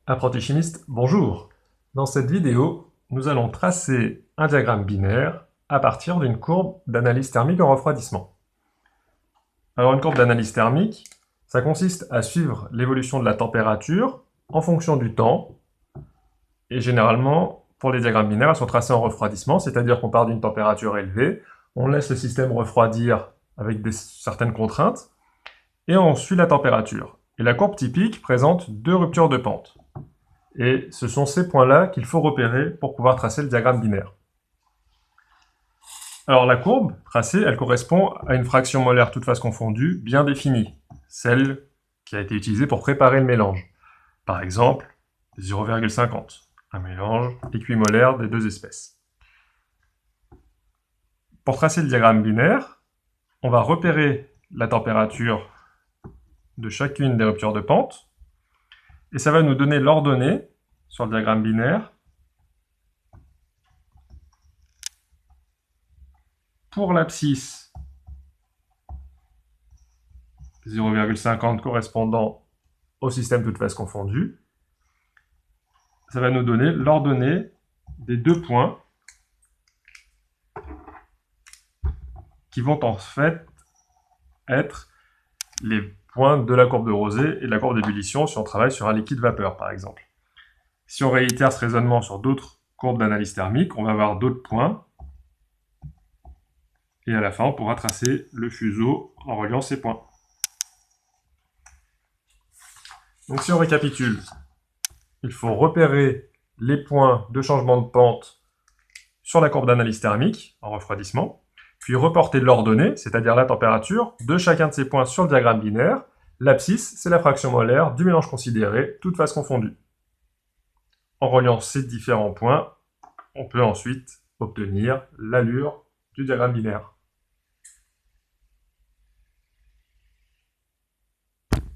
Apprenti chimiste, bonjour! Dans cette vidéo, nous allons tracer un diagramme binaire à partir d'une courbe d'analyse thermique en refroidissement. Alors une courbe d'analyse thermique, ça consiste à suivre l'évolution de la température en fonction du temps, et généralement, pour les diagrammes binaires, elles sont tracées en refroidissement, c'est-à-dire qu'on part d'une température élevée, on laisse le système refroidir avec certaines contraintes, et on suit la température. Et la courbe typique présente deux ruptures de pente. Et ce sont ces points-là qu'il faut repérer pour pouvoir tracer le diagramme binaire. Alors la courbe tracée, elle correspond à une fraction molaire toute phase confondue bien définie, celle qui a été utilisée pour préparer le mélange. Par exemple, 0,50, un mélange équimolaire des deux espèces. Pour tracer le diagramme binaire, on va repérer la température de chacune des ruptures de pente, et ça va nous donner l'ordonnée sur le diagramme binaire pour l'abscisse 0,50 correspondant au système toute phase confondue. Ça va nous donner l'ordonnée des deux points qui vont en fait être les points de la courbe de Rosé et de la courbe d'ébullition si on travaille sur un liquide vapeur par exemple. Si on réitère ce raisonnement sur d'autres courbes d'analyse thermique, on va avoir d'autres points et à la fin on pourra tracer le fuseau en reliant ces points. Donc si on récapitule, il faut repérer les points de changement de pente sur la courbe d'analyse thermique en refroidissement, puis reporter l'ordonnée, c'est-à-dire la température, de chacun de ces points sur le diagramme binaire. L'abscisse, c'est la fraction molaire du mélange considéré, toutes phases confondues. En reliant ces différents points, on peut ensuite obtenir l'allure du diagramme binaire.